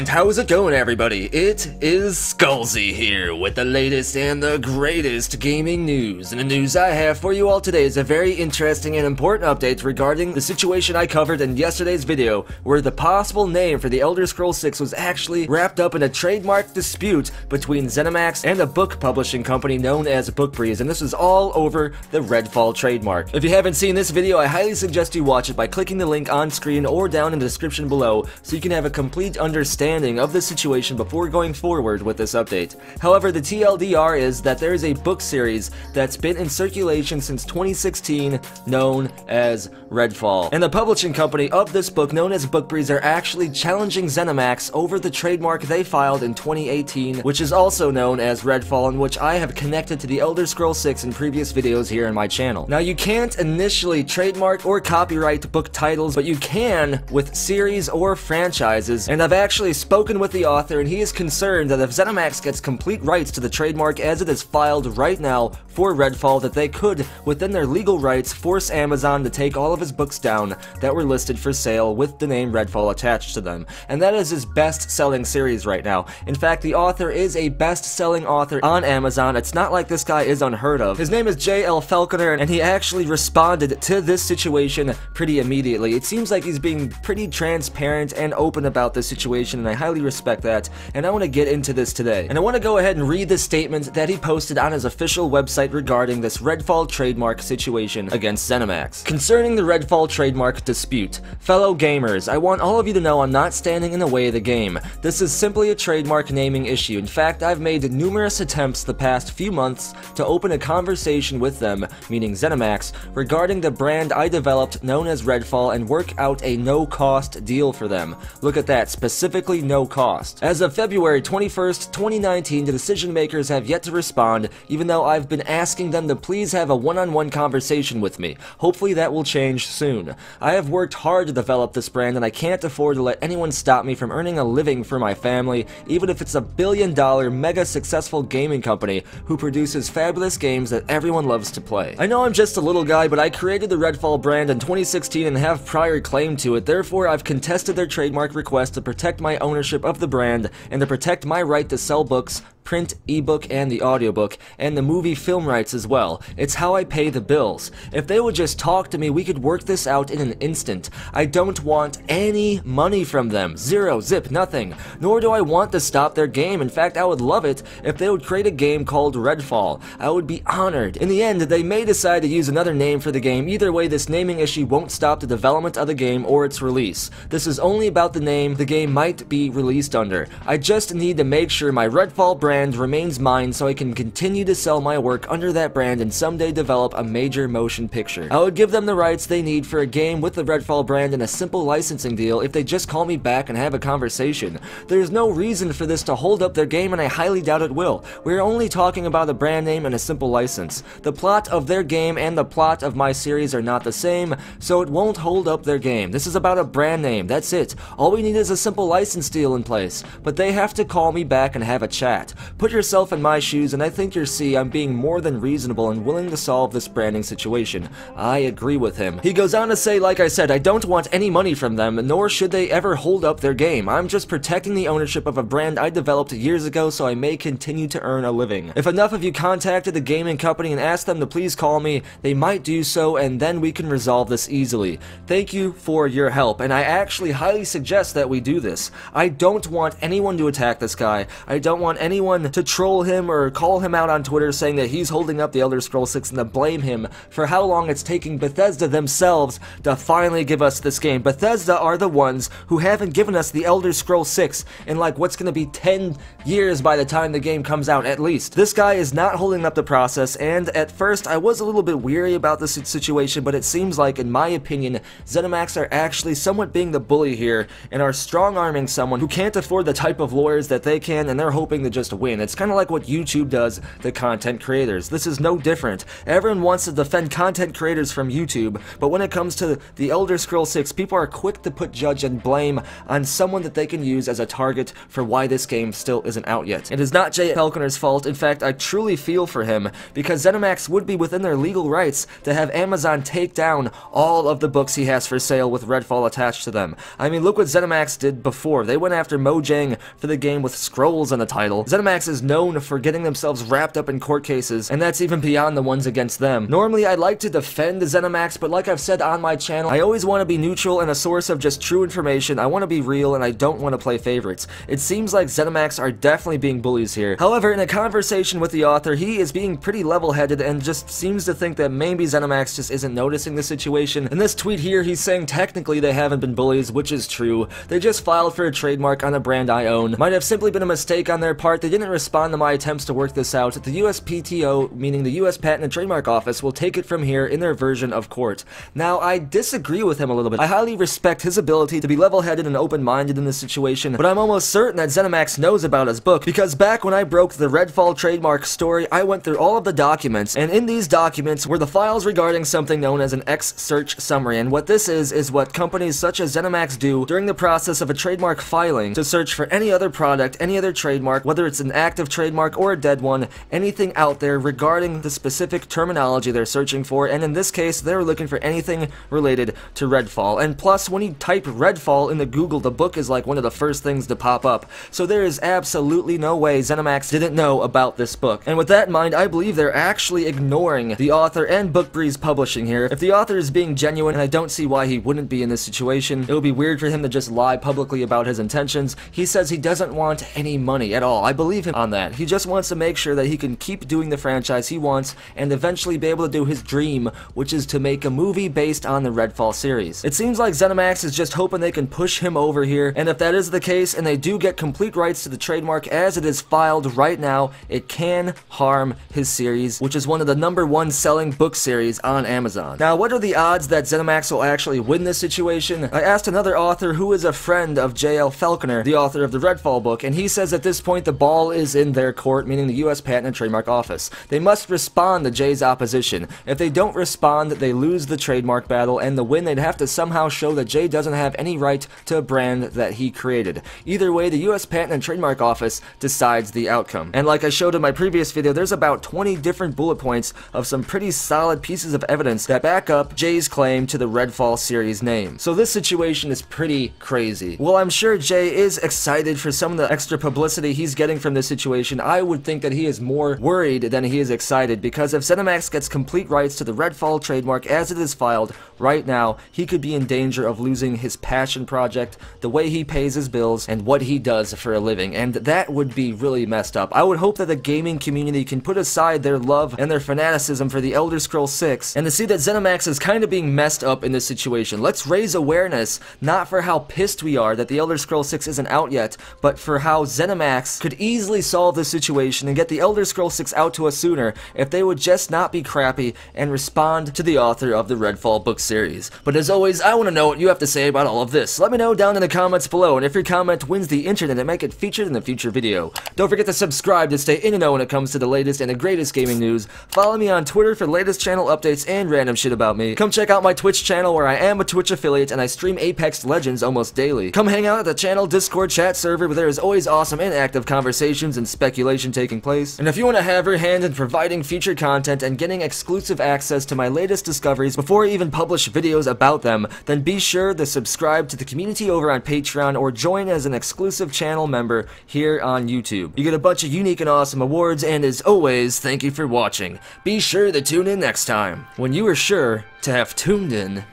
And how's it going, everybody? It is Skullzi here with the latest and the greatest gaming news. And the news I have for you all today is a very interesting and important update regarding the situation I covered in yesterday's video, where the possible name for the Elder Scrolls 6 was actually wrapped up in a trademark dispute between ZeniMax and a book publishing company known as Bookbreeze, and this was all over the Fall Trademark. If you haven't seen this video, I highly suggest you watch it by clicking the link on screen or down in the description below so you can have a complete understanding of the situation before going forward with this update. However, the TLDR is that there is a book series that's been in circulation since 2016 known as Redfall, and the publishing company of this book, known as Bookbreeze, are actually challenging ZeniMax over the trademark they filed in 2018, which is also known as Redfall, and which I have connected to the Elder Scrolls 6 in previous videos here on my channel. Now, you can't initially trademark or copyright book titles, but you can with series or franchises, and I've actually spoken with the author, and he is concerned that if ZeniMax gets complete rights to the trademark as it is filed right now for Redfall, that they could, within their legal rights, force Amazon to take all of his books down that were listed for sale with the name Redfall attached to them. And that is his best-selling series right now. In fact, the author is a best-selling author on Amazon. It's not like this guy is unheard of. His name is J.L. Falconer, and he actually responded to this situation pretty immediately. It seems like he's being pretty transparent and open about this situation, and I highly respect that, and I want to get into this today. And I want to go ahead and read the statement that he posted on his official website regarding this Redfall trademark situation against ZeniMax. Concerning the Redfall trademark dispute, fellow gamers, I want all of you to know I'm not standing in the way of the game. This is simply a trademark naming issue. In fact, I've made numerous attempts the past few months to open a conversation with them, meaning ZeniMax, regarding the brand I developed known as Redfall and work out a no-cost deal for them. Look at that, specifically no cost. As of February 21st, 2019, the decision makers have yet to respond, even though I've been asking them to please have a one-on-one conversation with me. Hopefully that will change soon. I have worked hard to develop this brand, and I can't afford to let anyone stop me from earning a living for my family, even if it's a billion-dollar mega successful gaming company who produces fabulous games that everyone loves to play. I know I'm just a little guy, but I created the Redfall brand in 2016 and have prior claim to it. Therefore, I've contested their trademark request to protect my ownership of the brand and to protect my right to sell books, print, ebook, and the audiobook, and the movie film rights as well. It's how I pay the bills. If they would just talk to me, we could work this out in an instant. I don't want any money from them. Zero, zip, nothing. Nor do I want to stop their game. In fact, I would love it if they would create a game called Redfall. I would be honored. In the end, they may decide to use another name for the game. Either way, this naming issue won't stop the development of the game or its release. This is only about the name the game might be released under. I just need to make sure my Redfall brand remains mine so I can continue to sell my work under that brand and someday develop a major motion picture. I would give them the rights they need for a game with the Redfall brand and a simple licensing deal if they just call me back and have a conversation. There's no reason for this to hold up their game, and I highly doubt it will. We're only talking about a brand name and a simple license. The plot of their game and the plot of my series are not the same, so it won't hold up their game. This is about a brand name, that's it. All we need is a simple license deal in place, but they have to call me back and have a chat. Put yourself in my shoes, and I think you'll see I'm being more than reasonable and willing to solve this branding situation. I agree with him. He goes on to say, like I said, I don't want any money from them, nor should they ever hold up their game. I'm just protecting the ownership of a brand I developed years ago so I may continue to earn a living. If enough of you contacted the gaming company and asked them to please call me, they might do so, and then we can resolve this easily. Thank you for your help, and I actually highly suggest that we do this. I don't want anyone to attack this guy. I don't want anyone to troll him or call him out on Twitter saying that he's holding up the Elder Scrolls 6 and to blame him for how long it's taking Bethesda themselves to finally give us this game. Bethesda are the ones who haven't given us the Elder Scrolls 6 in like what's going to be 10 years by the time the game comes out at least. This guy is not holding up the process, and at first I was a little bit weary about this situation, but it seems like, in my opinion, ZeniMax are actually somewhat being the bully here and are strong-arming someone who can't afford the type of lawyers that they can, and they're hoping to just win. It's kind of like what YouTube does to content creators. This is no different. Everyone wants to defend content creators from YouTube, but when it comes to The Elder Scrolls 6, people are quick to put judge and blame on someone that they can use as a target for why this game still isn't out yet. It is not Jay Falconer's fault. In fact, I truly feel for him, because ZeniMax would be within their legal rights to have Amazon take down all of the books he has for sale with Redfall attached to them. I mean, look what ZeniMax did before. They went after Mojang for the game with Scrolls in the title. ZeniMax is known for getting themselves wrapped up in court cases, and that's even beyond the ones against them. Normally, I'd like to defend ZeniMax, but like I've said on my channel, I always want to be neutral and a source of just true information. I want to be real, and I don't want to play favorites. It seems like ZeniMax are definitely being bullies here. However, in a conversation with the author, he is being pretty level-headed and just seems to think that maybe ZeniMax just isn't noticing the situation. In this tweet here, he's saying technically they haven't been bullies, which is true. They just filed for a trademark on a brand I own. Might have simply been a mistake on their part. They didn't respond to my attempts to work this out. The USPTO, meaning the US Patent and Trademark Office, will take it from here in their version of court. Now, I disagree with him a little bit. I highly respect his ability to be level-headed and open-minded in this situation, but I'm almost certain that ZeniMax knows about his book, because back when I broke the Redfall trademark story, I went through all of the documents, and in these documents were the files regarding something known as an X-Search summary, and what this is what companies such as ZeniMax do during the process of a trademark filing to search for any other product, any other trademark, whether it's an active trademark or a dead one, anything out there regarding the specific terminology they're searching for, and in this case, they're looking for anything related to Redfall. And plus, when you type Redfall into Google, the book is like one of the first things to pop up, so there is absolutely no way ZeniMax didn't know about this book. And with that in mind, I believe they're actually ignoring the author and BookBreeze Publishing here. If the author is being genuine, and I don't see why he wouldn't be in this situation, it would be weird for him to just lie publicly about his intentions. He says he doesn't want any money at all. I believe him on that. He just wants to make sure that he can keep doing the franchise he wants and eventually be able to do his dream, which is to make a movie based on the Redfall series. It seems like ZeniMax is just hoping they can push him over here, and if that is the case, and they do get complete rights to the trademark as it is filed right now, it can harm his series, which is one of the #1 selling book series on Amazon. Now, what are the odds that ZeniMax will actually win this situation? I asked another author who is a friend of J.L. Falconer, the author of the Redfall book, and he says at this point the ball is in their court, meaning the US Patent and Trademark Office. They must respond to Jay's opposition. If they don't respond, they lose the trademark battle, and the win, they'd have to somehow show that Jay doesn't have any right to a brand that he created. Either way, the US Patent and Trademark Office decides the outcome. And like I showed in my previous video, there's about 20 different bullet points of some pretty solid pieces of evidence that back up Jay's claim to the Redfall series name. So this situation is pretty crazy. Well, I'm sure Jay is excited for some of the extra publicity he's getting from this situation. I would think that he is more worried than he is excited, because if ZeniMax gets complete rights to the Redfall trademark as it is filed right now, he could be in danger of losing his passion project, the way he pays his bills, and what he does for a living, and that would be really messed up. I would hope that the gaming community can put aside their love and their fanaticism for the Elder Scrolls 6 and to see that ZeniMax is kind of being messed up in this situation. Let's raise awareness, not for how pissed we are that the Elder Scrolls 6 isn't out yet, but for how ZeniMax could easily solve this situation and get the Elder Scrolls 6 out to us sooner if they would just not be crappy and respond to the author of the Redfall book series. But as always, I want to know what you have to say about all of this. Let me know down in the comments below, and if your comment wins the internet, it might get featured in a future video. Don't forget to subscribe to stay in the know when it comes to the latest and the greatest gaming news. Follow me on Twitter for the latest channel updates and random shit about me. Come check out my Twitch channel where I am a Twitch affiliate and I stream Apex Legends almost daily. Come hang out at the channel Discord chat server where there is always awesome and active conversations and speculation taking place. And if you want to have your hand in providing future content and getting exclusive access to my latest discoveries before I even publish videos about them, then be sure to subscribe to the community over on Patreon or join as an exclusive channel member here on YouTube. You get a bunch of unique and awesome awards, and as always, thank you for watching. Be sure to tune in next time, when you are sure to have tuned in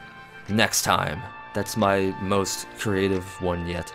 next time. That's my most creative one yet.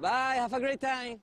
Bye, have a great time.